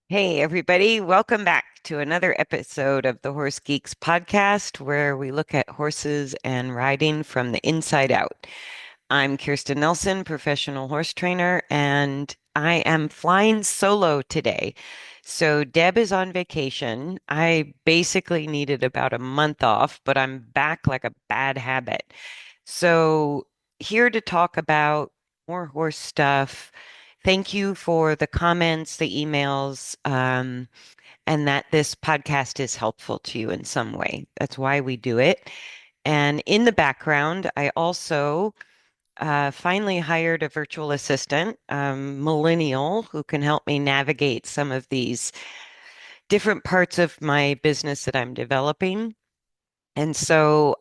Hey, everybody. Welcome back to another episode of the Horse Geeks podcast, where we look at horses and riding from the inside out. I'm Kirsten Nelsen, professional horse trainer, and I am flying solo today. So Deb is on vacation. I basically needed about a month off, but I'm back like a bad habit. So here to talk about more horse stuff. Thank you for the comments, the emails, and that this podcast is helpful to you in some way. That's why we do it. And in the background, I also finally hired a virtual assistant, millennial, who can help me navigate some of these different parts of my business that I'm developing. And so,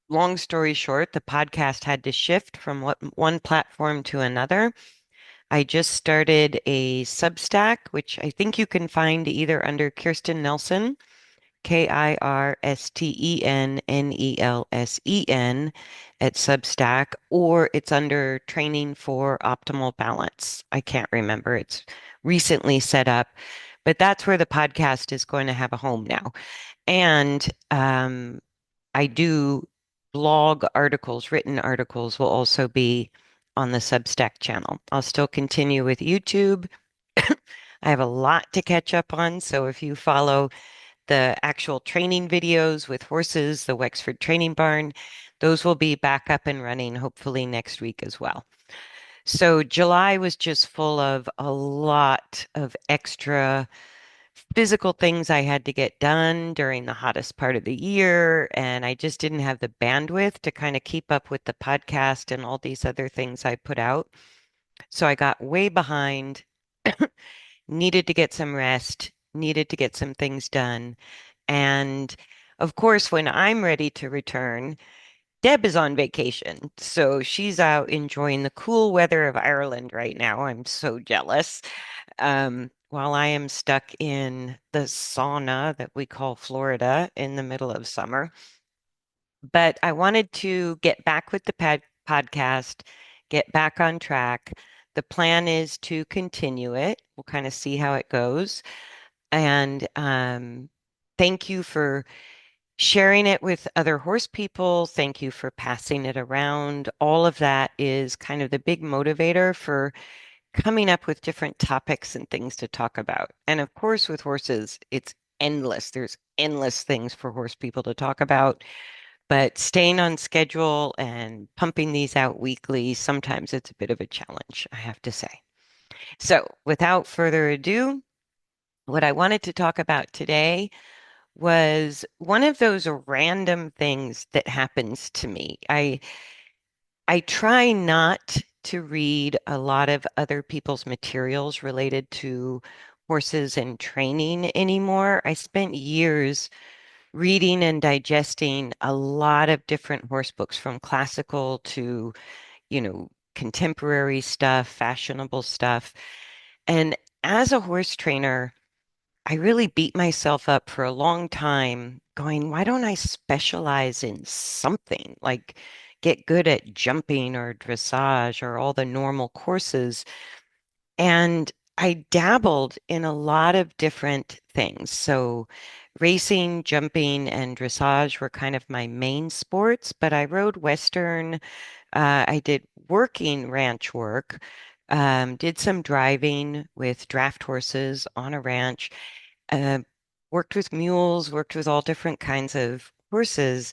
long story short, the podcast had to shift from one platform to another. I just started a Substack, which I think you can find either under Kirsten Nelsen, KirstenNelsen at Substack, or it's under Training for Optimal Balance. I can't remember. It's recently set up, but that's where the podcast is going to have a home now. And I do blog articles, written articles will also be on the Substack channel. I'll still continue with YouTube. I have a lot to catch up on. So if you follow the actual training videos with horses, the Wexford Training Barn, those will be back up and running hopefully next week as well. So July was just full of a lot of extra physical things I had to get done during the hottest part of the year. And I just didn't have the bandwidth to kind of keep up with the podcast and all these other things I put out. So I got way behind, needed to get some rest, needed to get some things done. And of course, when I'm ready to return, Deb is on vacation. So she's out enjoying the cool weather of Ireland right now. I'm so jealous. While I am stuck in the sauna that we call Florida in the middle of summer. But I wanted to get back with the podcast, get back on track. The plan is to continue it. We'll kind of see how it goes. And thank you for sharing it with other horse people. Thank you for passing it around. All of that is kind of the big motivator for coming up with different topics and things to talk about. And of course, with horses, it's endless. There's endless things for horse people to talk about. But staying on schedule and pumping these out weekly, sometimes it's a bit of a challenge, I have to say. So, without further ado, what I wanted to talk about today was one of those random things that happens to me. I try not to read a lot of other people's materials related to horses and training anymore. I spent years reading and digesting a lot of different horse books from classical to, contemporary stuff, fashionable stuff. And as a horse trainer, I really beat myself up for a long time going, why don't I specialize in something like get good at jumping or dressage or all the normal courses? And I dabbled in a lot of different things. So racing, jumping, and dressage were kind of my main sports, but I rode Western. I did working ranch work, did some driving with draft horses on a ranch, uh, worked with mules, worked with all different kinds of horses.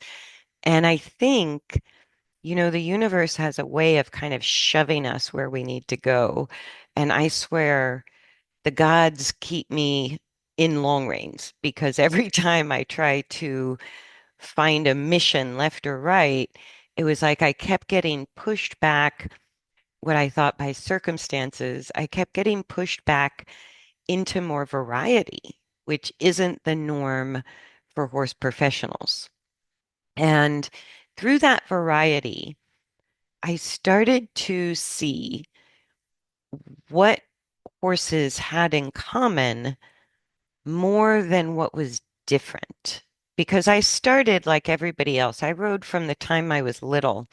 And I think, the universe has a way of kind of shoving us where we need to go. And I swear the gods keep me in long reins because every time I try to find a mission left or right, it was like I kept getting pushed back what I thought by circumstances. I kept getting pushed back into more variety, which isn't the norm for horse professionals. And through that variety, I started to see what horses had in common more than what was different. Because I started like everybody else. I rode from the time I was little,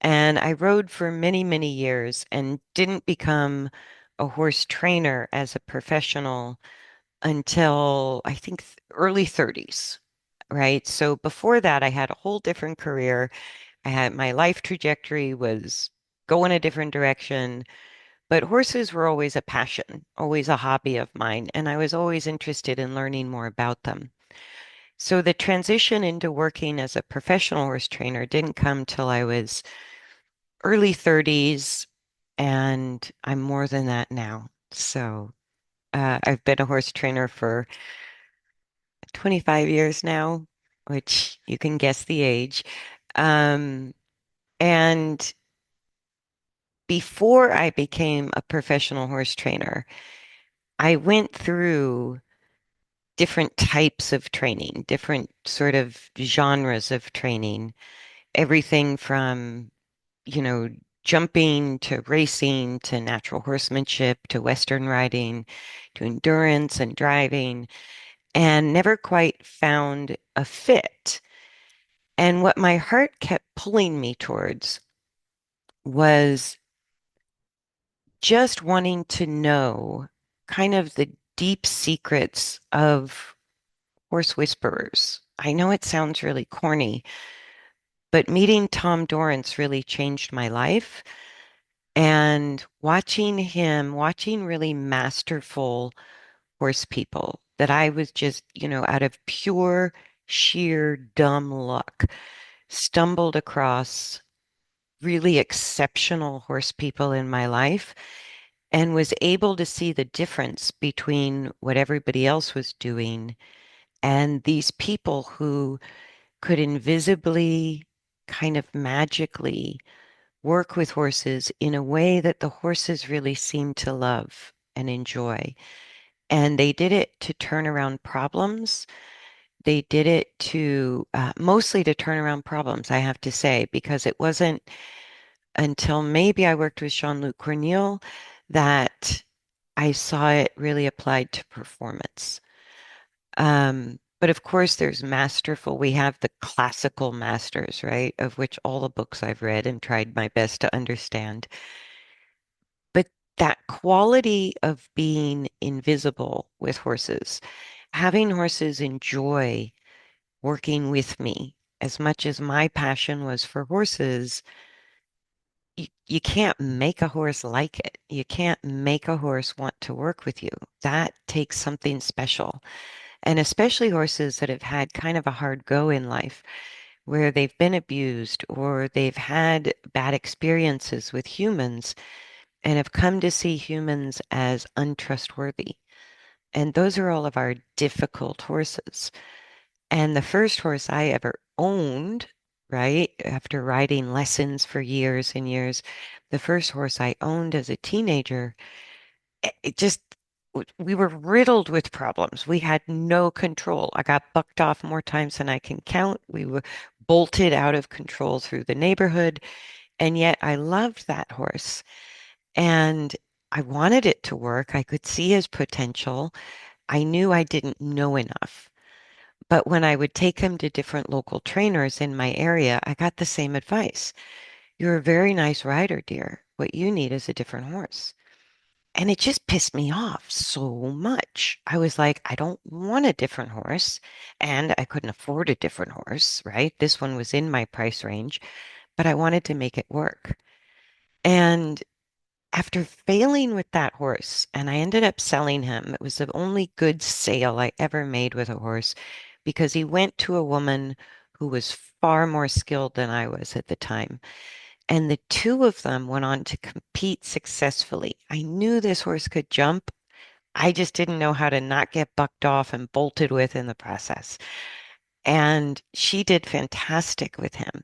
and I rode for many, many years and didn't become a horse trainer as a professional until I think early 30s, right? So before that, I had a whole different career. I had my life trajectory was going a different direction, but horses were always a passion, always a hobby of mine, and I was always interested in learning more about them. So the transition into working as a professional horse trainer didn't come till I was early 30s, and I'm more than that now. So I've been a horse trainer for 25 years now, which you can guess the age. Um, and before I became a professional horse trainer, I went through different types of training, different sort of genres of training, everything from, you know, jumping to racing to natural horsemanship to Western riding to endurance and driving, and never quite found a fit. And what my heart kept pulling me towards was just wanting to know kind of the deep secrets of horse whisperers. I know it sounds really corny, but meeting Tom Dorrance really changed my life. And watching really masterful horse people that I was just, out of pure, sheer dumb luck, stumbled across really exceptional horse people in my life and was able to see the difference between what everybody else was doing and these people who could invisibly, kind of magically work with horses in a way that the horses really seemed to love and enjoy. And they did it to turn around problems. They did it to mostly to turn around problems, I have to say, because it wasn't until maybe I worked with Jean-Luc Cornille that I saw it really applied to performance. But of course, there's masterful. We have the classical masters, right? Of which all the books I've read and tried my best to understand. But that quality of being invisible with horses, having horses enjoy working with me as much as my passion was for horses, you can't make a horse like it. You can't make a horse want to work with you. That takes something special. And especially horses that have had kind of a hard go in life, where they've been abused or they've had bad experiences with humans and have come to see humans as untrustworthy. And those are all of our difficult horses. And the first horse I ever owned, right, after riding lessons for years and years, the first horse I owned as a teenager, it just, we were riddled with problems. We had no control. I got bucked off more times than I can count. We were bolted out of control through the neighborhood. And yet I loved that horse. And I wanted it to work. I could see his potential. I knew I didn't know enough. But when I would take him to different local trainers in my area, I got the same advice. You're a very nice rider, dear. What you need is a different horse. And it just pissed me off so much. I was like, I don't want a different horse. And I couldn't afford a different horse, right? This one was in my price range, but I wanted to make it work. And after failing with that horse, and I ended up selling him, it was the only good sale I ever made with a horse because he went to a woman who was far more skilled than I was at the time. And the two of them went on to compete successfully. I knew this horse could jump. I just didn't know how to not get bucked off and bolted with in the process. And she did fantastic with him.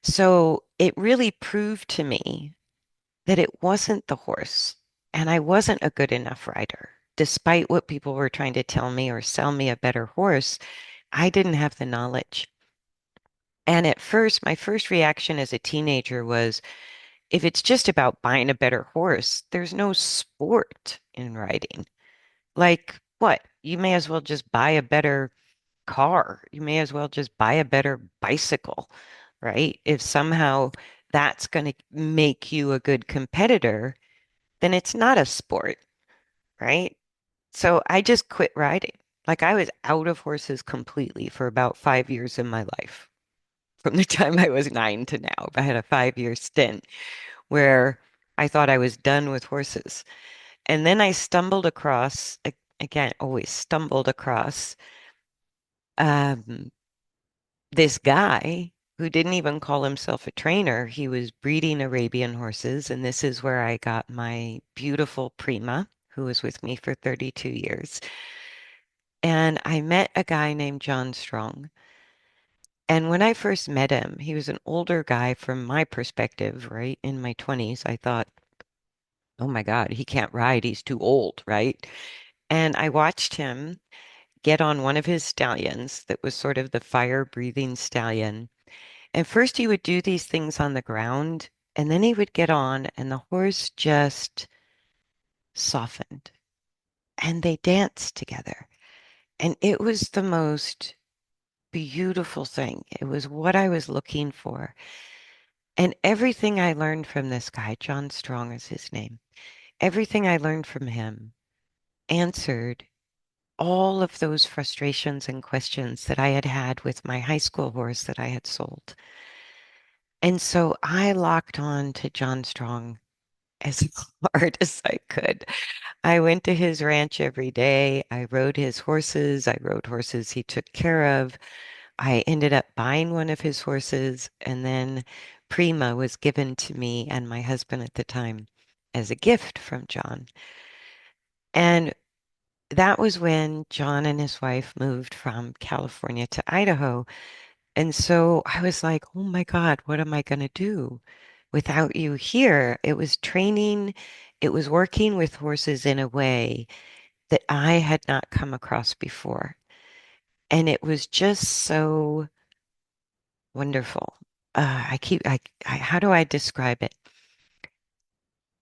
So it really proved to me that it wasn't the horse and I wasn't a good enough rider. Despite what people were trying to tell me or sell me a better horse, I didn't have the knowledge. And at first, my first reaction as a teenager was if it's just about buying a better horse, there's no sport in riding. Like what? You may as well just buy a better car. You may as well just buy a better bicycle, right? If somehow that's going to make you a good competitor, then it's not a sport, right? So I just quit riding. Like I was out of horses completely for about 5 years in my life. From the time I was 9 to now, I had a 5 year stint where I thought I was done with horses. And then I stumbled across, again, always stumbled across um, this guy who didn't even call himself a trainer. He was breeding Arabian horses. And this is where I got my beautiful Prima, who was with me for 32 years. And I met a guy named John Strong. And when I first met him, he was an older guy from my perspective, right? In my 20s, I thought, oh my God, he can't ride. He's too old, right? And I watched him get on one of his stallions that was sort of the fire-breathing stallion. And first he would do these things on the ground, and then he would get on, and the horse just softened, and they danced together. And it was the most beautiful thing. It was what I was looking for. And everything I learned from this guy, John Strong is his name, everything I learned from him answered all of those frustrations and questions that I had had with my high school horse that I had sold. And so I locked on to John Strong as hard as I could. I went to his ranch every day. I rode his horses. I rode horses he took care of. I ended up buying one of his horses, and then Prima was given to me and my husband at the time as a gift from John. And that was when John and his wife moved from California to Idaho. And so I was like, oh my God, what am I going to do without you here? It was training, it was working with horses in a way that I had not come across before. And it was just so wonderful. How do I describe it?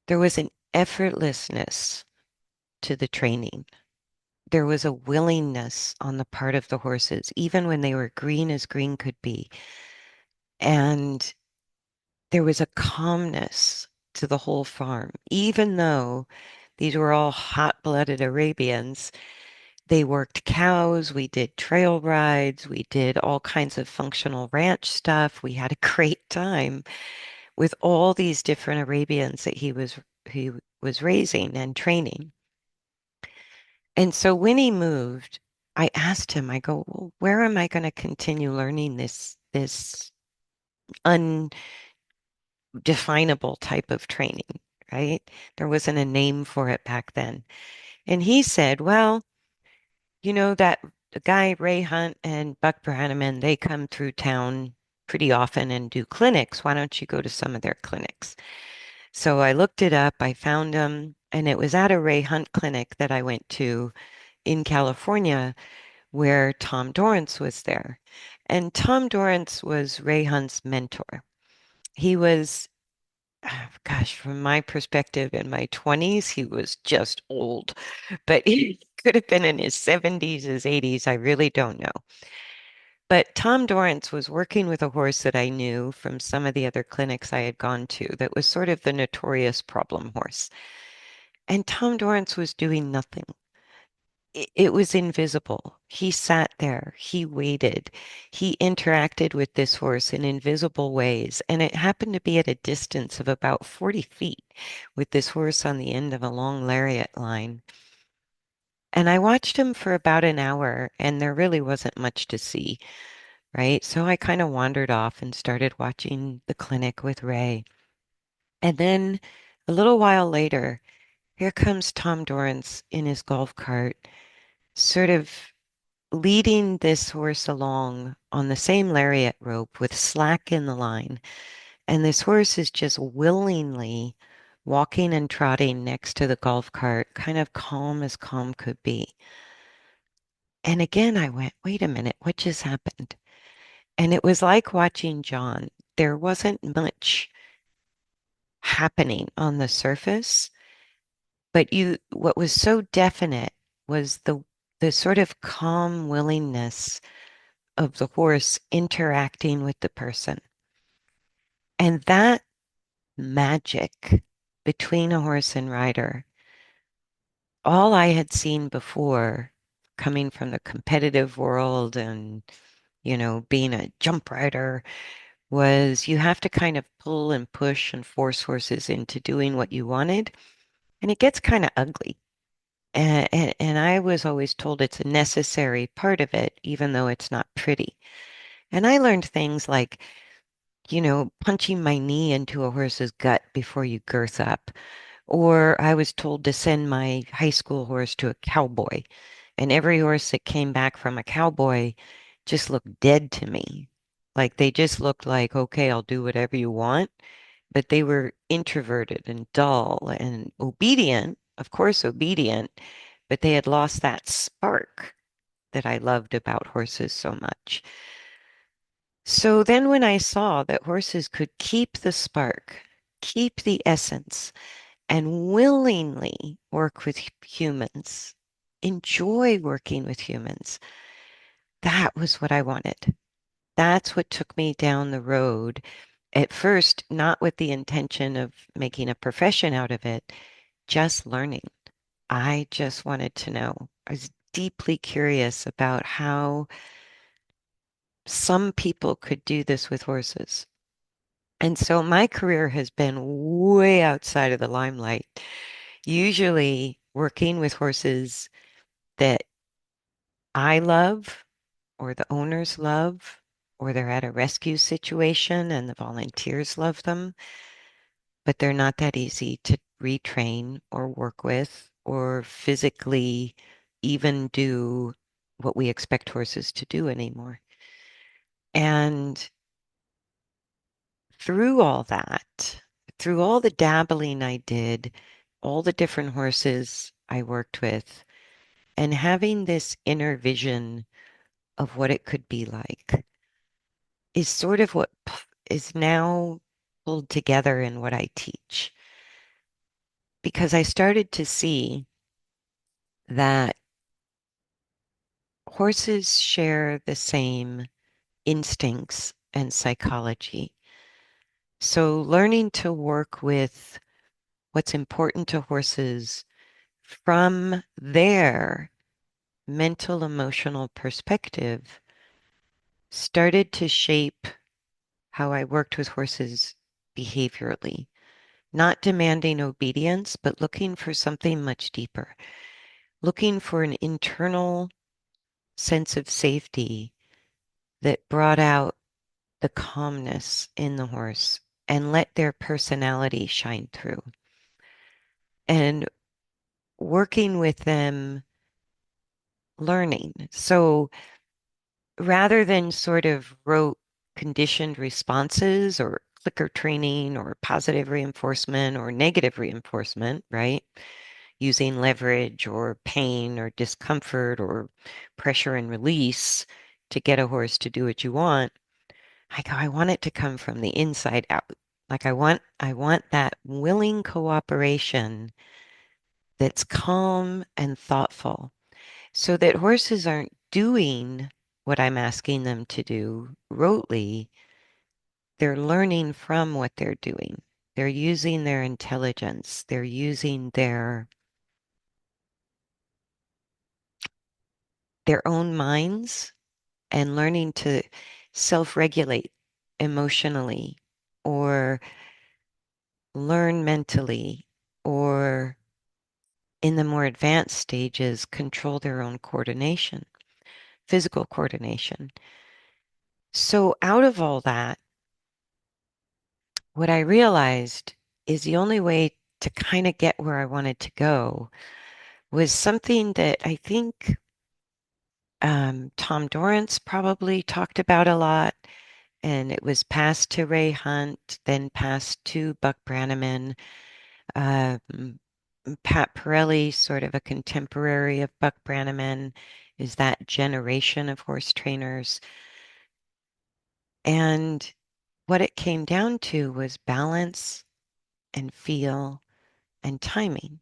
There was an effortlessness to the training. There was a willingness on the part of the horses, even when they were green as green could be. And there was a calmness to the whole farm, even though these were all hot-blooded Arabians. They worked cows, we did trail rides, we did all kinds of functional ranch stuff. We had a great time with all these different Arabians that he was raising and training. And so when he moved, I asked him, I go, well, where am I going to continue learning this undefinable type of training, right? There wasn't a name for it back then. And he said, well, you know that the guy Ray Hunt and Buck Brannaman, they come through town pretty often and do clinics. Why don't you go to some of their clinics? So I looked it up, I found them, and it was at a Ray Hunt clinic that I went to in California where Tom Dorrance was there. And Tom Dorrance was Ray Hunt's mentor. He was, gosh, from my perspective, in my 20s, he was just old, but he could have been in his 70s, his 80s. I really don't know. But Tom Dorrance was working with a horse that I knew from some of the other clinics I had gone to that was sort of the notorious problem horse. And Tom Dorrance was doing nothing. It was invisible. He sat there, he waited, he interacted with this horse in invisible ways. And it happened to be at a distance of about 40 feet with this horse on the end of a long lariat line. And I watched him for about an hour, and there really wasn't much to see, right? So I kind of wandered off and started watching the clinic with Ray. And then a little while later, here comes Tom Dorrance in his golf cart, sort of leading this horse along on the same lariat rope with slack in the line. And this horse is just willingly walking and trotting next to the golf cart, kind of calm as calm could be. And again, I went, wait a minute, what just happened? And it was like watching John. There wasn't much happening on the surface, but what was so definite was the sort of calm willingness of the horse interacting with the person. And that magic between a horse and rider. All I had seen before, coming from the competitive world and, being a jump rider, was you have to kind of pull and push and force horses into doing what you wanted, and it gets kind of ugly. And I was always told it's a necessary part of it, even though it's not pretty. And I learned things like, punching my knee into a horse's gut before you girth up. Or I was told to send my high school horse to a cowboy. And every horse that came back from a cowboy just looked dead to me. Like they just looked like, okay, I'll do whatever you want. But they were introverted and dull and obedient, of course, obedient, but they had lost that spark that I loved about horses so much. So then when I saw that horses could keep the spark, keep the essence, and willingly work with humans, enjoy working with humans, that was what I wanted. That's what took me down the road. At first, not with the intention of making a profession out of it, just learning. I just wanted to know. I was deeply curious about how some people could do this with horses. And so my career has been way outside of the limelight, usually working with horses that I love or the owners love, or they're at a rescue situation and the volunteers love them, but they're not that easy to retrain or work with or physically even do what we expect horses to do anymore. And through all that, through all the dabbling I did, all the different horses I worked with, and having this inner vision of what it could be like is sort of what is now pulled together in what I teach. Because I started to see that horses share the same instincts and psychology. So learning to work with what's important to horses from their mental emotional perspective started to shape how I worked with horses behaviorally, not demanding obedience, but looking for something much deeper, looking for an internal sense of safety that brought out the calmness in the horse and let their personality shine through. And working with them, learning. So rather than sort of rote conditioned responses or clicker training or positive reinforcement or negative reinforcement, right? Using leverage or pain or discomfort or pressure and release to get a horse to do what you want. I want it to come from the inside out. Like I want that willing cooperation that's calm and thoughtful so that horses aren't doing what I'm asking them to do rotely. They're learning from what they're doing. They're using their intelligence. They're using their own minds and learning to self-regulate emotionally or learn mentally or in the more advanced stages control their own coordination, physical coordination. So out of all that, what I realized is the only way to kind of get where I wanted to go was something that I think Tom Dorrance probably talked about a lot, and it was passed to Ray Hunt, then passed to Buck Brannaman. Um, Pat Pirelli, sort of a contemporary of Buck Brannaman, is that generation of horse trainers. And what it came down to was balance and feel and timing.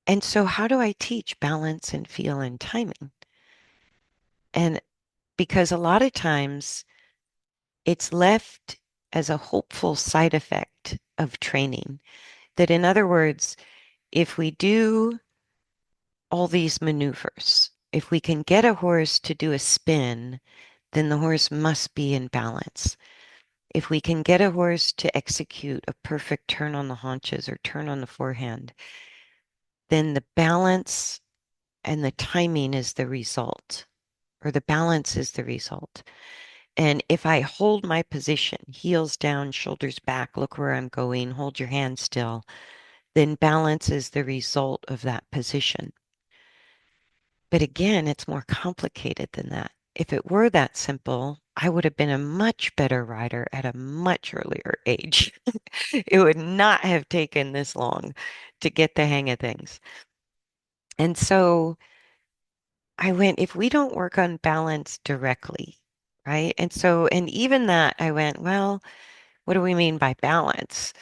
And so, how do I teach balance and feel and timing? And because a lot of times it's left as a hopeful side effect of training. That, in other words, if we do all these maneuvers, if we can get a horse to do a spin, then the horse must be in balance. If we can get a horse to execute a perfect turn on the haunches or turn on the forehand, then the balance and the timing is the result, or the balance is the result. And if I hold my position, heels down, shoulders back, look where I'm going, hold your hand still, then balance is the result of that position. But again, it's more complicated than that. If it were that simple, I would have been a much better rider at a much earlier age. It would not have taken this long to get the hang of things. And so I went, if we don't work on balance directly, right? And even that, I went, well, what do we mean by balance?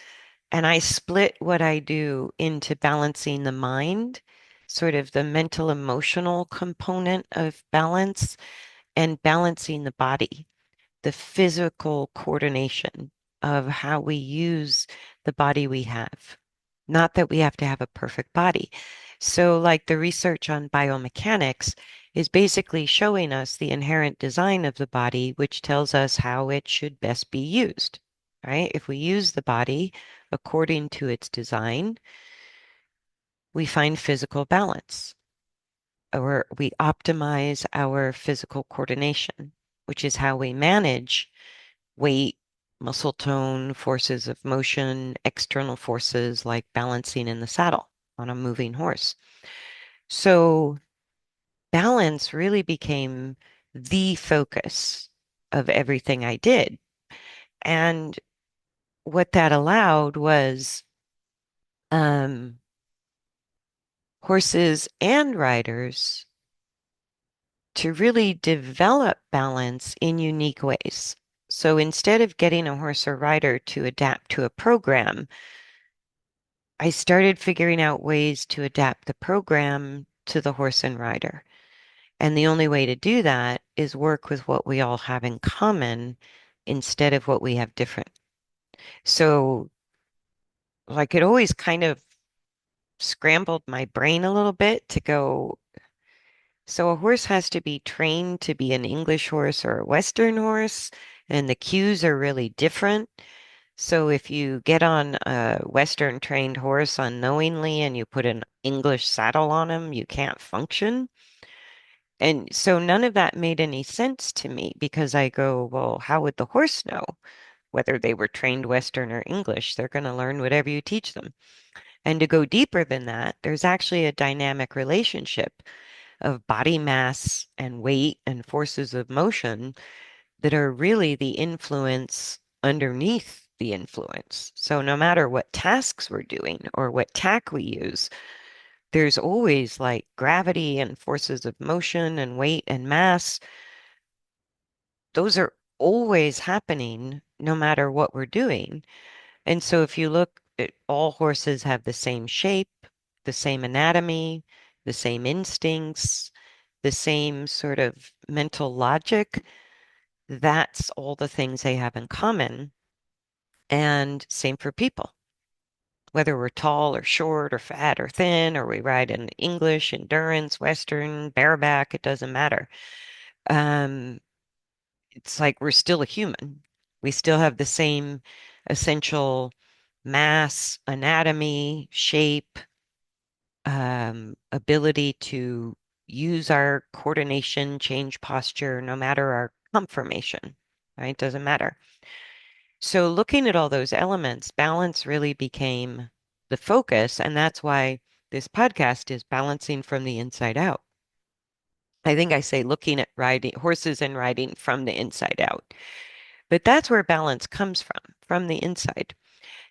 And I split what I do into balancing the mind, sort of the mental emotional component of balance, and balancing the body, the physical coordination of how we use the body we have. Not that we have to have a perfect body. So, like the research on biomechanics is basically showing us the inherent design of the body, which tells us how it should best be used, right? If we use the body according to its design, we find physical balance, or we optimize our physical coordination, which is how we manage weight, muscle tone, forces of motion, external forces like balancing in the saddle on a moving horse. So balance really became the focus of everything I did. And what that allowed was horses and riders to really develop balance in unique ways. So instead of getting a horse or rider to adapt to a program, I started figuring out ways to adapt the program to the horse and rider. And the only way to do that is work with what we all have in common instead of what we have different. So, like, it always kind of scrambled my brain a little bit to go, so a horse has to be trained to be an English horse or a Western horse, and the cues are really different. So if you get on a Western trained horse unknowingly and you put an English saddle on him, you can't function. And so none of that made any sense to me because I go, well, how would the horse know whether they were trained Western or English? They're going to learn whatever you teach them. And to go deeper than that, there's actually a dynamic relationship of body mass and weight and forces of motion that are really the influence underneath the influence. So no matter what tasks we're doing or what tack we use, there's always like gravity and forces of motion and weight and mass. Those are always happening no matter what we're doing. And so if you look at all horses have the same shape, the same anatomy, the same instincts, the same sort of mental logic. That's all the things they have in common. And same for people, whether we're tall or short or fat or thin, or we ride in English, endurance, Western, bareback, it doesn't matter. Um, it's like we're still a human. We still have the same essential mass, anatomy, shape, ability to use our coordination, change posture, no matter our conformation, right? Doesn't matter. So looking at all those elements, balance really became the focus, and that's why this podcast is balancing from the inside out. I think I say looking at riding horses and riding from the inside out. But that's where balance comes from the inside.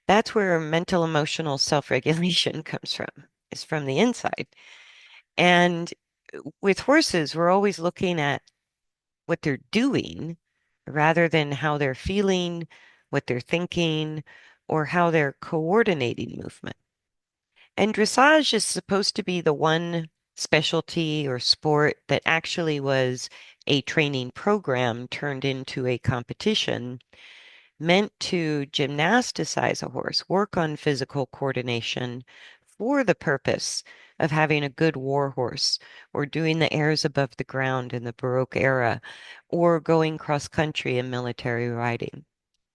That's where mental emotional self-regulation comes from, is from the inside. And with horses, we're always looking at what they're doing rather than how they're feeling, what they're thinking, or how they're coordinating movement. And dressage is supposed to be the one specialty or sport that actually was a training program turned into a competition. meant to gymnasticize a horse, work on physical coordination for the purpose of having a good war horse or doing the airs above the ground in the Baroque era or going cross country in military riding,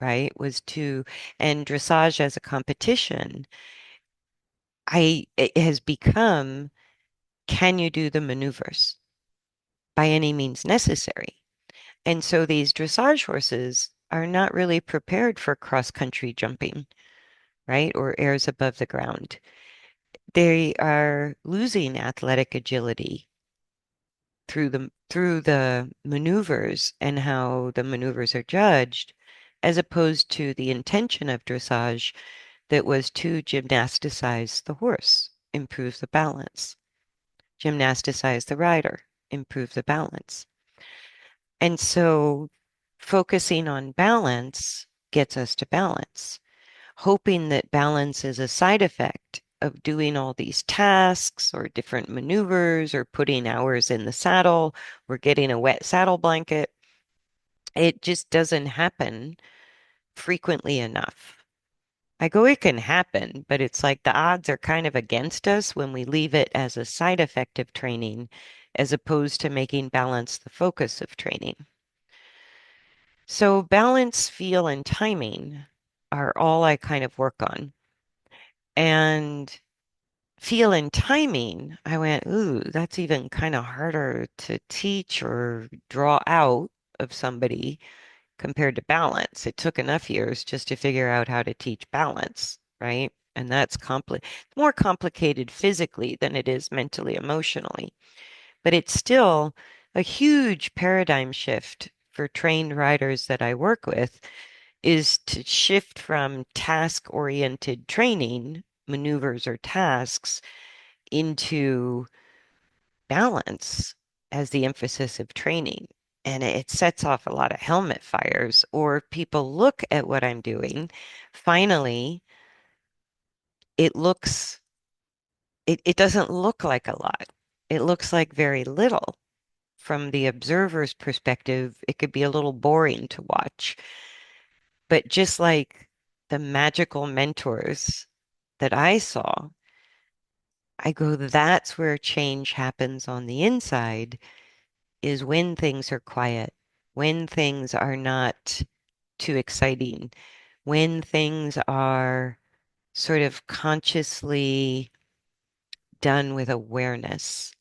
right? Was to, and dressage as a competition, it has become, can you do the maneuvers by any means necessary? And so these dressage horses are not really prepared for cross country jumping, right? Or airs above the ground. They are losing athletic agility through the maneuvers and how the maneuvers are judged, as opposed to the intention of dressage that was to gymnasticize the horse, improve the balance, gymnasticize the rider, improve the balance. And so focusing on balance gets us to balance, hoping that balance is a side effect of doing all these tasks or different maneuvers or putting hours in the saddle or getting a wet saddle blanket. It just doesn't happen frequently enough. I go, it can happen, but it's like the odds are kind of against us when we leave it as a side effect of training as opposed to making balance the focus of training. So balance, feel, and timing are all I kind of work on. And feel and timing, I went, ooh, that's even kind of harder to teach or draw out of somebody compared to balance. It took enough years just to figure out how to teach balance, right? And that's more complicated physically than it is mentally, emotionally. But it's still a huge paradigm shift for trained riders that I work with is to shift from task-oriented training, maneuvers or tasks, into balance as the emphasis of training. And it sets off a lot of helmet fires, or people look at what I'm doing. Finally, it looks, it doesn't look like a lot. It looks like very little. From the observer's perspective, it could be a little boring to watch. But just like the magical mentors that I saw, I go, that's where change happens on the inside, is when things are quiet, when things are not too exciting, when things are sort of consciously done with awareness,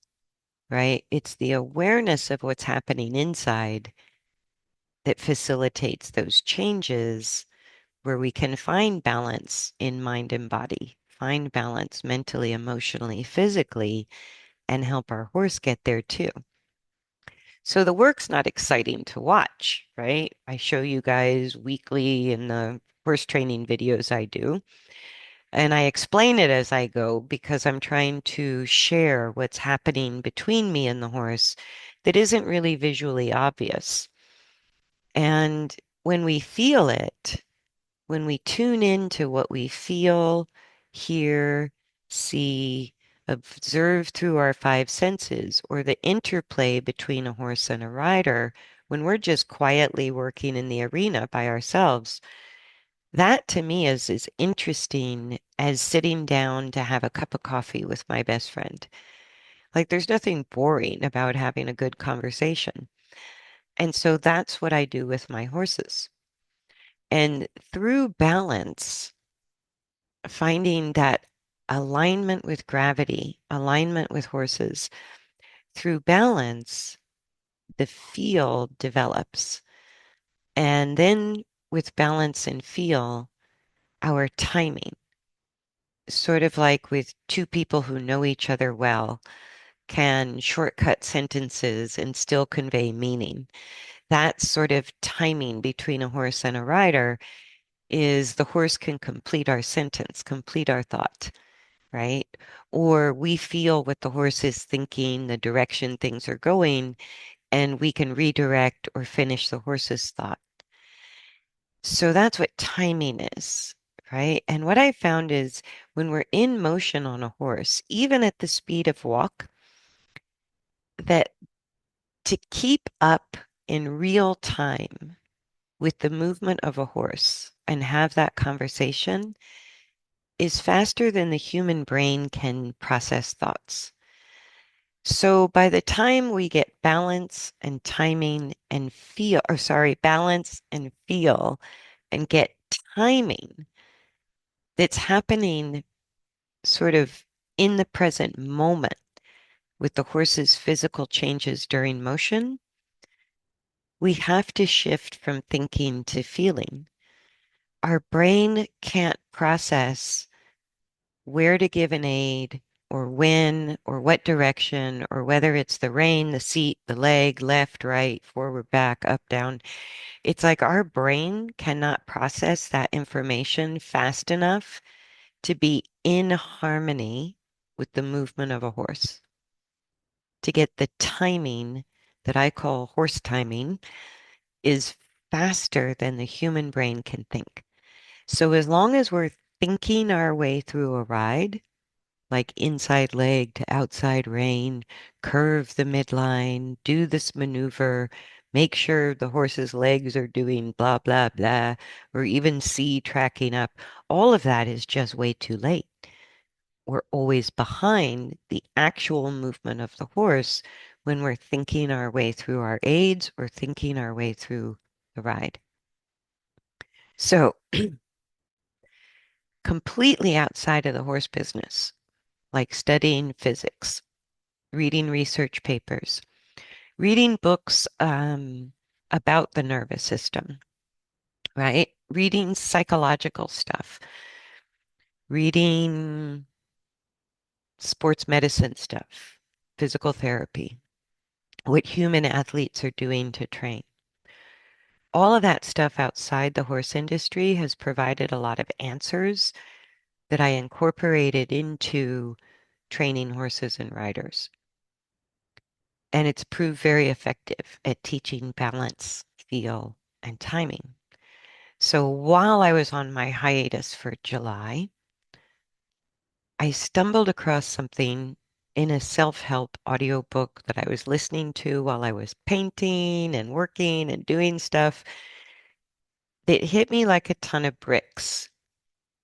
right? It's the awareness of what's happening inside that facilitates those changes where we can find balance in mind and body, find balance mentally, emotionally, physically, and help our horse get there too. So the work's not exciting to watch, right? I show you guys weekly in the horse training videos I do, and I explain it as I go because I'm trying to share what's happening between me and the horse that isn't really visually obvious. And when we feel it, when we tune into what we feel, hear, see, observe through our five senses, or the interplay between a horse and a rider, when we're just quietly working in the arena by ourselves, that to me is as interesting as sitting down to have a cup of coffee with my best friend. Like there's nothing boring about having a good conversation. And so that's what I do with my horses. And through balance, finding that alignment with gravity, alignment with horses, through balance, the feel develops. And then with balance and feel, our timing, sort of like with two people who know each other well, can shortcut sentences and still convey meaning. That sort of timing between a horse and a rider is the horse can complete our sentence, complete our thought, right? Or we feel what the horse is thinking, the direction things are going, and we can redirect or finish the horse's thought. So that's what timing is, right? And what I found is when we're in motion on a horse, even at the speed of walk, that to keep up in real time with the movement of a horse and have that conversation is faster than the human brain can process thoughts. So by the time we get balance and timing and feel, or sorry, balance and feel and get timing that's happening sort of in the present moment with the horse's physical changes during motion, we have to shift from thinking to feeling. Our brain can't process where to give an aid or when or what direction or whether it's the rein, the seat, the leg, left, right, forward, back, up, down. It's like our brain cannot process that information fast enough to be in harmony with the movement of a horse, to get the timing that I call horse timing is faster than the human brain can think. So as long as we're thinking our way through a ride, like inside leg to outside rein, curve the midline, do this maneuver, make sure the horse's legs are doing blah, blah, blah, or even see tracking up, all of that is just way too late. We're always behind the actual movement of the horse when we're thinking our way through our aids or thinking our way through the ride. So completely outside of the horse business, like studying physics, reading research papers, reading books about the nervous system, right? Reading psychological stuff, reading sports medicine stuff, physical therapy, what human athletes are doing to train. All of that stuff outside the horse industry has provided a lot of answers that I incorporated into training horses and riders. And it's proved very effective at teaching balance, feel, and timing. So while I was on my hiatus for July, I stumbled across something in a self-help audiobook that I was listening to while I was painting and working and doing stuff that hit me like a ton of bricks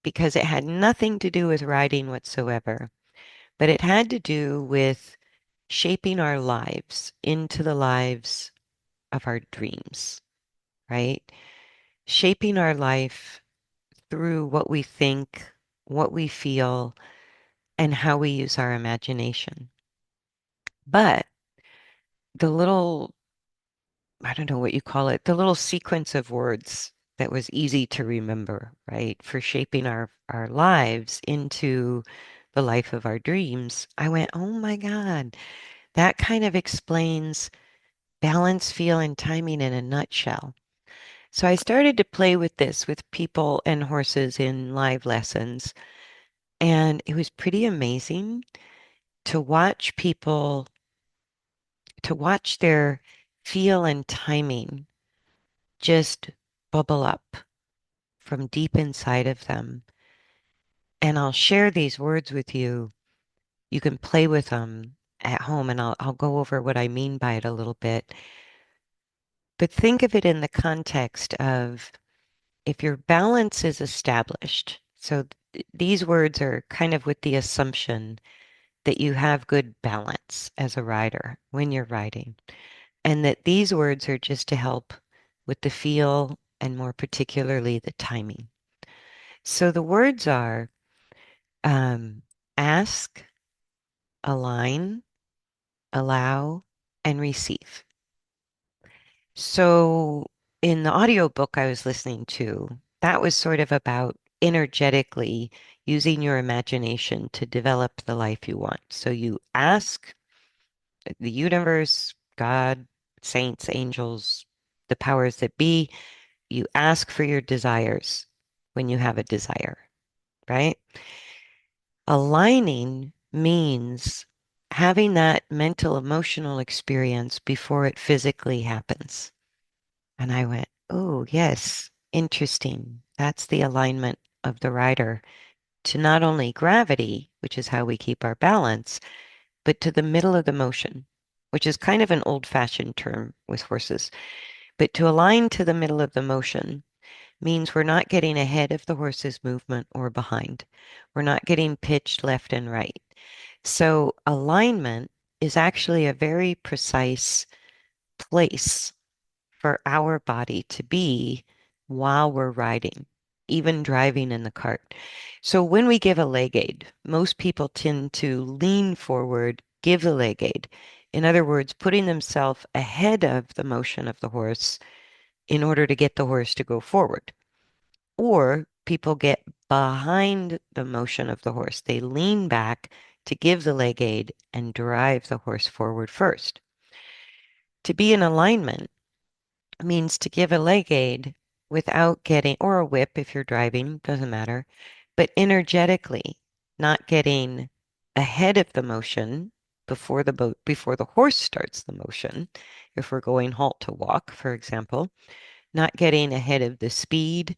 because it had nothing to do with writing whatsoever, but it had to do with shaping our lives into the lives of our dreams, right? Shaping our life through what we think, what we feel, and how we use our imagination. But the little, I don't know what you call it, the little sequence of words that was easy to remember, right? For shaping our lives into the life of our dreams. I went, oh my God, that kind of explains balance, feel, and timing in a nutshell. So I started to play with this with people and horses in live lessons. And it was pretty amazing to watch people, to watch their feel and timing just bubble up from deep inside of them. And I'll share these words with you. You can play with them at home, and I'll go over what I mean by it a little bit. But think of it in the context of if your balance is established. So these words are kind of with the assumption that you have good balance as a rider when you're riding, and that these words are just to help with the feel and more particularly the timing. So the words are um, ask, align, allow, and receive. So in the audiobook I was listening to, that was sort of about energetically using your imagination to develop the life you want. So you ask the universe, God, saints, angels, the powers that be, you ask for your desires when you have a desire, right? Aligning means having that mental, emotional experience before it physically happens. And I went, oh, yes, interesting. That's the alignment of the rider to not only gravity, which is how we keep our balance, but to the middle of the motion, which is kind of an old-fashioned term with horses. But to align to the middle of the motion means we're not getting ahead of the horse's movement or behind. We're not getting pitched left and right. So alignment is actually a very precise place for our body to be while we're riding, even driving in the cart. So when we give a leg aid, most people tend to lean forward, give the leg aid. In other words, putting themselves ahead of the motion of the horse in order to get the horse to go forward. Or people get behind the motion of the horse. They lean back to give the leg aid and drive the horse forward first. To be in alignment means to give a leg aid without getting, or a whip if you're driving, doesn't matter, but energetically, not getting ahead of the motion before the horse starts the motion. If we're going halt to walk, for example, not getting ahead of the speed,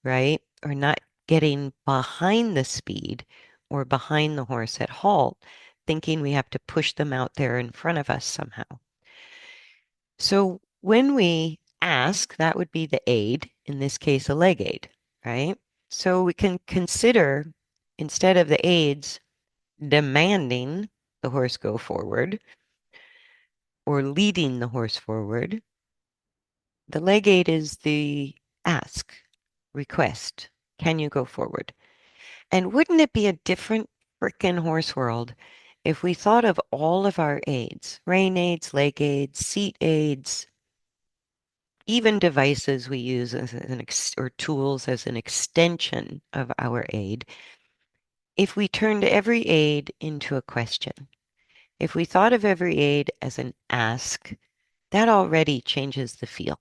right? Or not getting behind the speed or behind the horse at halt, thinking we have to push them out there in front of us somehow. So when we ask, that would be the aid, in this case, a leg aid, right? So we can consider, instead of the aids demanding the horse go forward or leading the horse forward, the leg aid is the ask, request. Can you go forward? And wouldn't it be a different frickin' horse world if we thought of all of our aids, rein aids, leg aids, seat aids, even devices we use as or tools as an extension of our aid, if we turned every aid into a question, if we thought of every aid as an ask, that already changes the feel.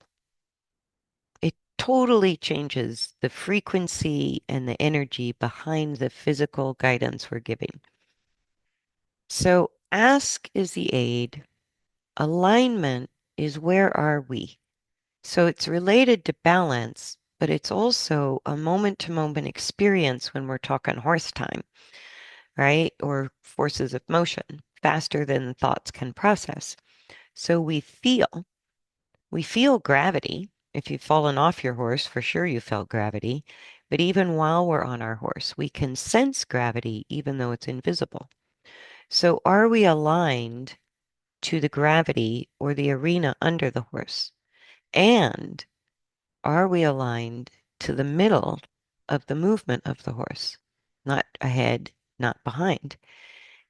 It totally changes the frequency and the energy behind the physical guidance we're giving. So ask is the aid. Alignment is where are we? So it's related to balance, but it's also a moment-to-moment experience when we're talking horse time, right? Or forces of motion, faster than thoughts can process. So we feel gravity. If you've fallen off your horse, for sure you felt gravity. But even while we're on our horse, we can sense gravity even though it's invisible. So are we aligned to the gravity or the arena under the horse? And are we aligned to the middle of the movement of the horse? Not ahead, not behind.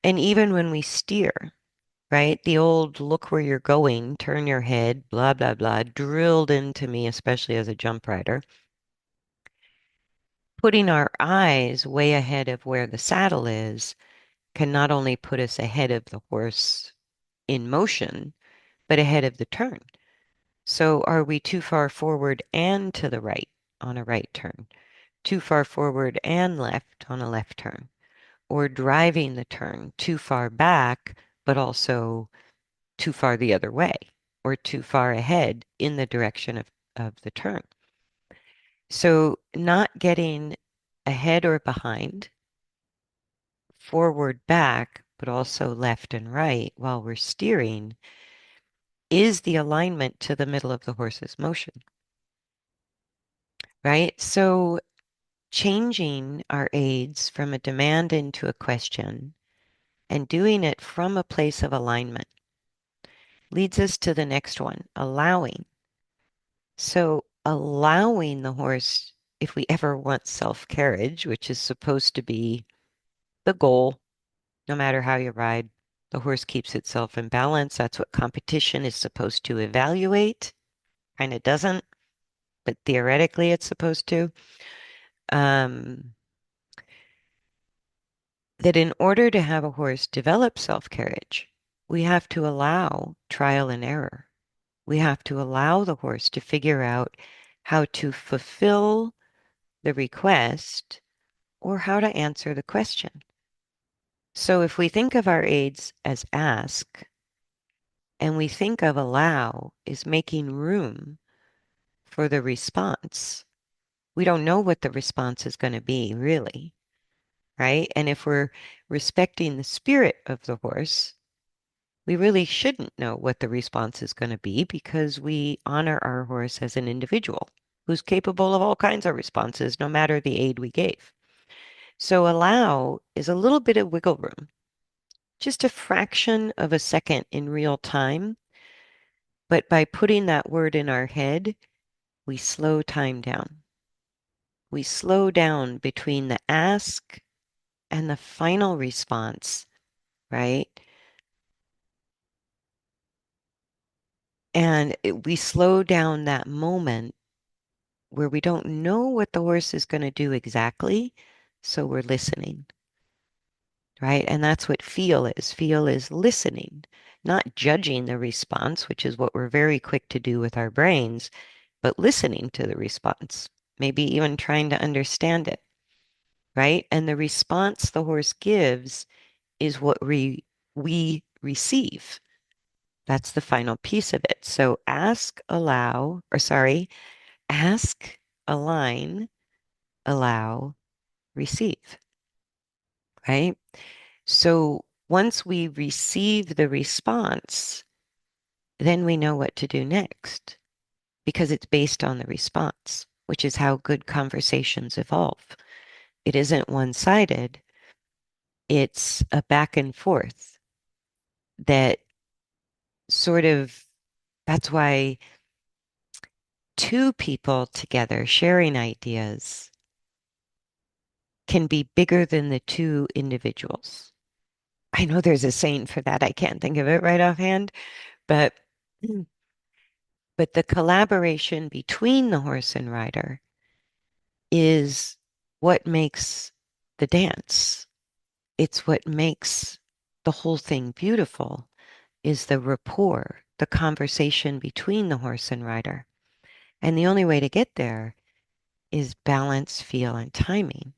And even when we steer, right? The old look where you're going, turn your head, blah, blah, blah, drilled into me, especially as a jump rider. Putting our eyes way ahead of where the saddle is can not only put us ahead of the horse in motion, but ahead of the turn. So are we too far forward and to the right on a right turn? Too far forward and left on a left turn? Or driving the turn too far back, but also too far the other way? Or too far ahead in the direction of the turn? So not getting ahead or behind, forward, back, but also left and right while we're steering is the alignment to the middle of the horse's motion, right? So changing our aids from a demand into a question and doing it from a place of alignment leads us to the next one, allowing. So allowing the horse, if we ever want self-carriage, which is supposed to be the goal, no matter how you ride, the horse keeps itself in balance. That's what competition is supposed to evaluate. Kind of doesn't, but theoretically it's supposed to. Um, that in order to have a horse develop self-carriage, we have to allow trial and error. We have to allow the horse to figure out how to fulfill the request or how to answer the question. So if we think of our aids as ask, and we think of allow is making room for the response, we don't know what the response is going to be, really, right? And if we're respecting the spirit of the horse, We really shouldn't know what the response is going to be because we honor our horse as an individual who's capable of all kinds of responses, no matter the aid we gave. So allow is a little bit of wiggle room, just a fraction of a second in real time. But by putting that word in our head, we slow time down. We slow down between the ask and the final response, right? And we slow down that moment where we don't know what the horse is going to do exactly, so we're listening, right? And that's what feel is. Feel is listening, not judging the response, which is what we're very quick to do with our brains, but listening to the response, maybe even trying to understand it, right? And the response the horse gives is what we receive. That's the final piece of it. So ask, align, allow, receive, right? So once we receive the response, then we know what to do next because it's based on the response, which is how good conversations evolve. It isn't one-sided, it's a back and forth that sort of, that's why two people together sharing ideas can be bigger than the two individuals. I know there's a saying for that. I can't think of it right offhand, but but the collaboration between the horse and rider is what makes the dance. It's what makes the whole thing beautiful is the rapport, the conversation between the horse and rider. And the only way to get there is balance, feel, and timing.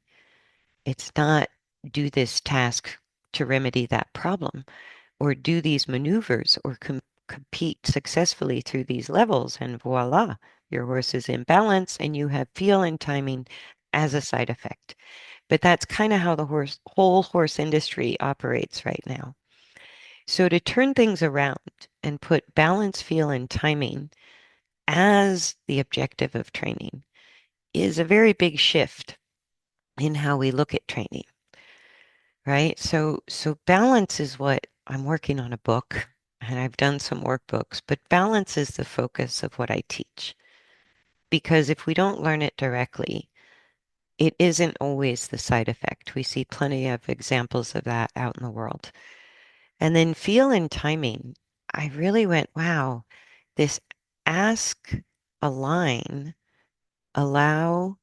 It's not do this task to remedy that problem or do these maneuvers or compete successfully through these levels and voila, your horse is in balance and you have feel and timing as a side effect. But that's kind of how the whole horse industry operates right now. So to turn things around and put balance, feel, and timing as the objective of training is a very big shift in how we look at training, right? So balance is what I'm working on a book and I've done some workbooks, but balance is the focus of what I teach. Because if we don't learn it directly, it isn't always the side effect. We see plenty of examples of that out in the world. And then feel and timing, I really went, wow, this ask, align, allow,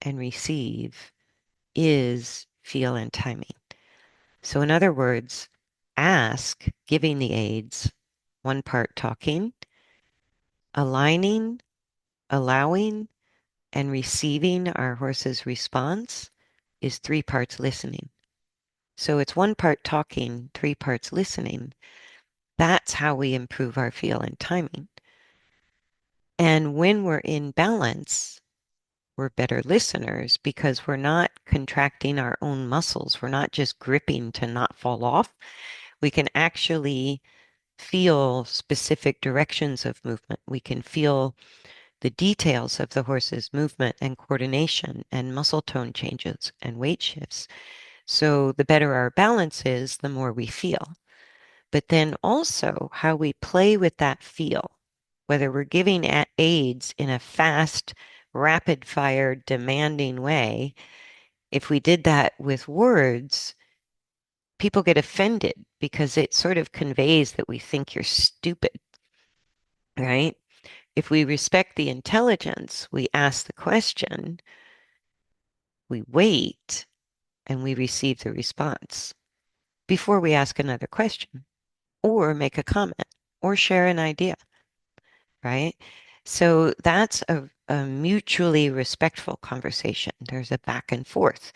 and receive is feel and timing. So in other words, ask, giving the aids, one part talking, aligning, allowing, and receiving our horse's response is three parts listening. So it's one part talking, three parts listening. That's how we improve our feel and timing. And when we're in balance, we're better listeners because we're not contracting our own muscles. We're not just gripping to not fall off. We can actually feel specific directions of movement. We can feel the details of the horse's movement and coordination and muscle tone changes and weight shifts. So the better our balance is, the more we feel. But then also how we play with that feel, whether we're giving aids in a fast, rapid fire, demanding way. If we did that with words, people get offended because it sort of conveys that we think you're stupid, right? If we respect the intelligence, we ask the question, we wait, and we receive the response before we ask another question or make a comment or share an idea, right? So that's a mutually respectful conversation. There's a back and forth.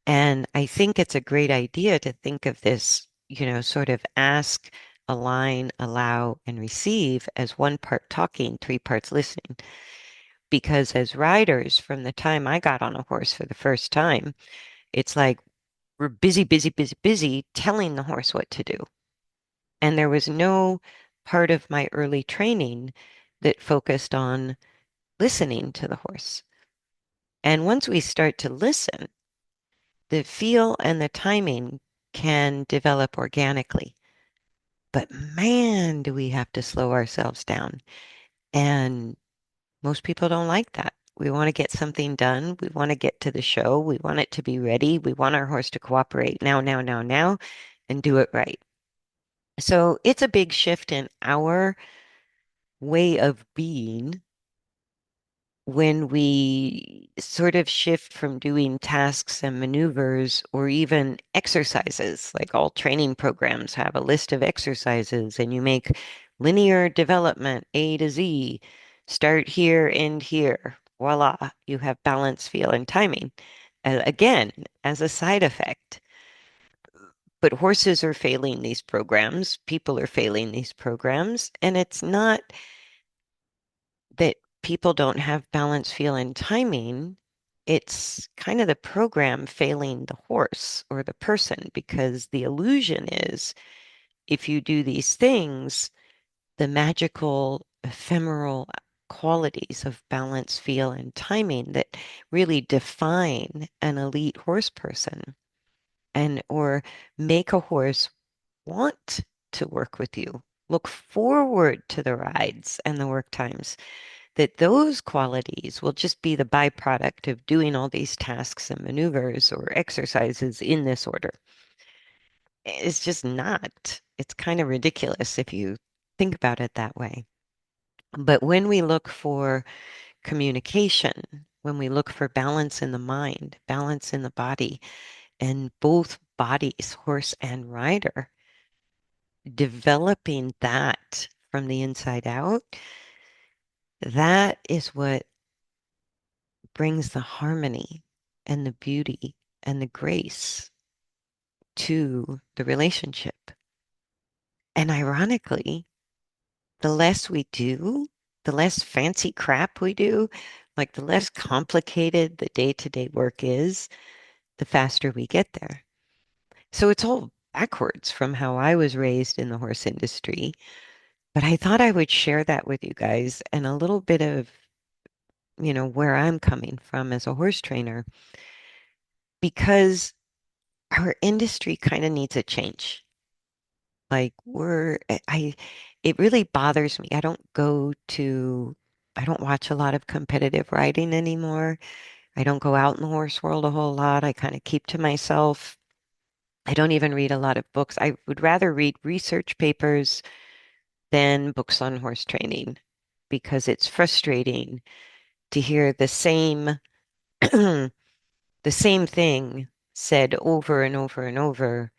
And I think it's a great idea to think of this, sort of ask, align, allow, and receive as one part talking, three parts listening. Because as riders, from the time I got on a horse for the first time, it's like we're busy, busy, busy, busy telling the horse what to do. And there was no part of my early training that focused on listening to the horse. And once we start to listen, the feel and the timing can develop organically. But man, do we have to slow ourselves down. And most people don't like that. We want to get something done. We want to get to the show. We want it to be ready. We want our horse to cooperate now, now, now, now, and do it right. So it's a big shift in our way of being when we sort of shift from doing tasks and maneuvers or even exercises, like all training programs have a list of exercises, and you make linear development A to Z, start here, end here. Voila, you have balance, feel, and timing. Again, as a side effect. But horses are failing these programs, people are failing these programs, and it's not that people don't have balance, feel, and timing. It's kind of the program failing the horse or the person, because the illusion is if you do these things, the magical, ephemeral qualities of balance, feel, and timing that really define an elite horse person and or make a horse want to work with you, look forward to the rides and the work times, that those qualities will just be the byproduct of doing all these tasks and maneuvers or exercises in this order. It's just not. It's kind of ridiculous if you think about it that way. But when we look for communication, when we look for balance in the mind, balance in the body, and both bodies, horse and rider, developing that from the inside out, that is what brings the harmony and the beauty and the grace to the relationship. And ironically, the less we do, the less fancy crap we do, like the less complicated the day-to-day work is, the faster we get there. So it's all backwards from how I was raised in the horse industry. But I thought I would share that with you guys and a little bit of, where I'm coming from as a horse trainer, because our industry kind of needs a change. Like it really bothers me. I don't watch a lot of competitive riding anymore. I don't go out in the horse world a whole lot. I kind of keep to myself. I don't even read a lot of books. I would rather read research papers than books on horse training, because it's frustrating to hear the same thing said over and over and over,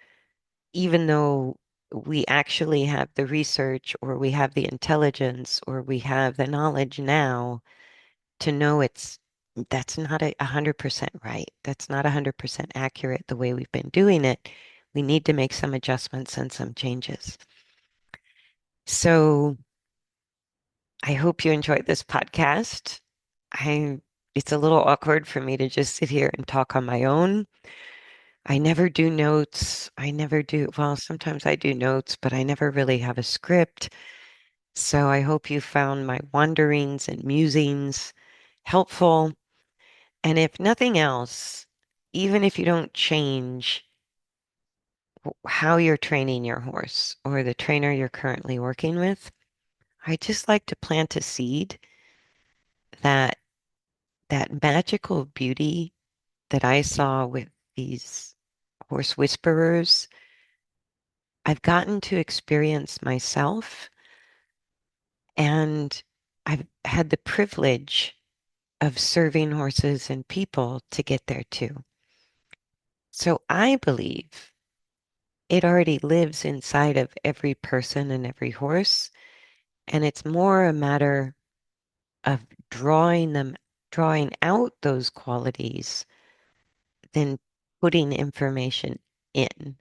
even though we actually have the research or we have the intelligence or we have the knowledge now to know that's not 100% right. That's not 100% accurate the way we've been doing it. We need to make some adjustments and some changes. So I hope you enjoyed this podcast. I It's a little awkward for me to just sit here and talk on my own. I never do notes. Well, sometimes I do notes, but I never really have a script. So I hope you found my wanderings and musings helpful. And if nothing else, even if you don't change how you're training your horse or the trainer you're currently working with, I just like to plant a seed that that magical beauty that I saw with these horse whisperers, I've gotten to experience myself, and I've had the privilege of serving horses and people to get there too. So I believe it already lives inside of every person and every horse, and it's more a matter of drawing out those qualities than putting information in.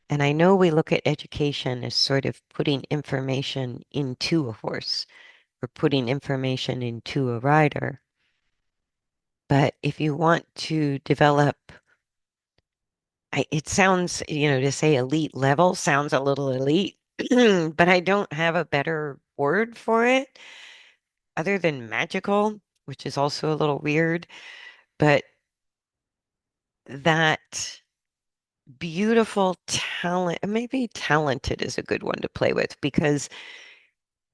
And I know we look at education as sort of putting information into a horse or putting information into a rider. But if you want to develop, it sounds, to say elite level sounds a little elite. but I don't have a better word for it other than magical, which is also a little weird, but that beautiful talent, maybe talented is a good one to play with because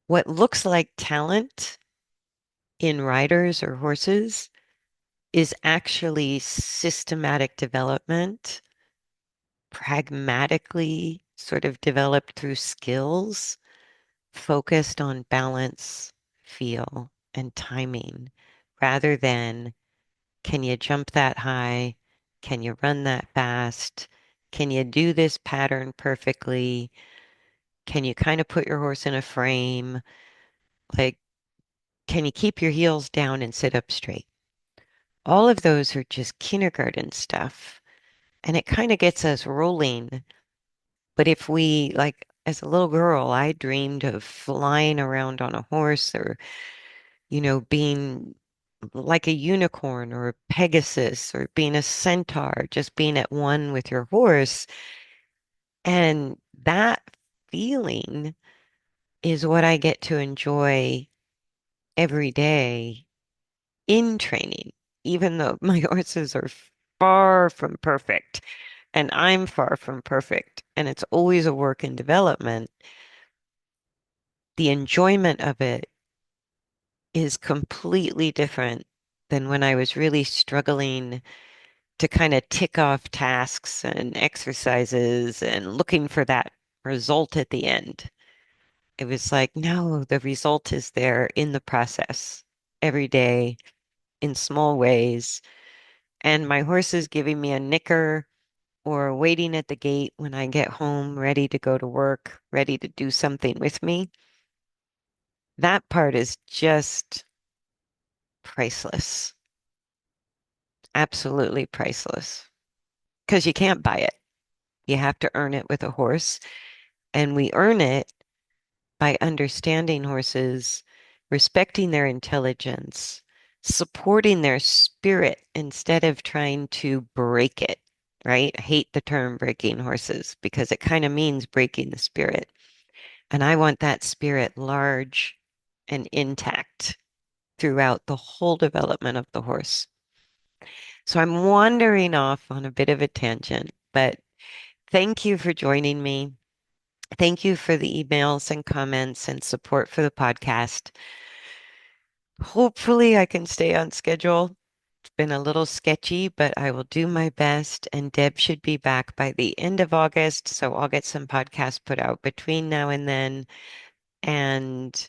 what looks like talent in riders or horses is actually systematic development, pragmatically sort of developed through skills, focused on balance, feel, and timing, rather than can you jump that high? Can you run that fast? Can you do this pattern perfectly? Can you kind of put your horse in a frame? Like, can you keep your heels down and sit up straight? All of those are just kindergarten stuff. And it kind of gets us rolling. But if we, like, as a little girl, I dreamed of flying around on a horse or, being like a unicorn or a Pegasus or being a centaur, just being at one with your horse. And that feeling is what I get to enjoy every day in training, even though my horses are far from perfect and I'm far from perfect. And it's always a work in development. The enjoyment of it is completely different than when I was really struggling to kind of tick off tasks and exercises and looking for that result at the end. It was like, no, the result is there in the process every day in small ways. And my horse is giving me a nicker or waiting at the gate when I get home, ready to go to work, ready to do something with me. That part is just priceless, absolutely priceless, because you can't buy it. You have to earn it with a horse. And we earn it by understanding horses, respecting their intelligence, supporting their spirit instead of trying to break it, right? I hate the term breaking horses because it kind of means breaking the spirit. And I want that spirit large and intact throughout the whole development of the horse. So I'm wandering off on a bit of a tangent, but thank you for joining me. Thank you for the emails and comments and support for the podcast. Hopefully, I can stay on schedule. It's been a little sketchy, but I will do my best. And Deb should be back by the end of August. So I'll get some podcasts put out between now and then. And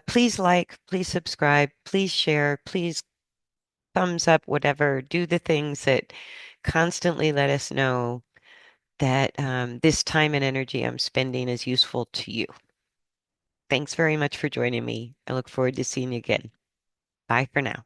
please like, please subscribe, please share, please thumbs up, whatever. Do the things that constantly let us know that this time and energy I'm spending is useful to you. Thanks very much for joining me. I look forward to seeing you again. Bye for now.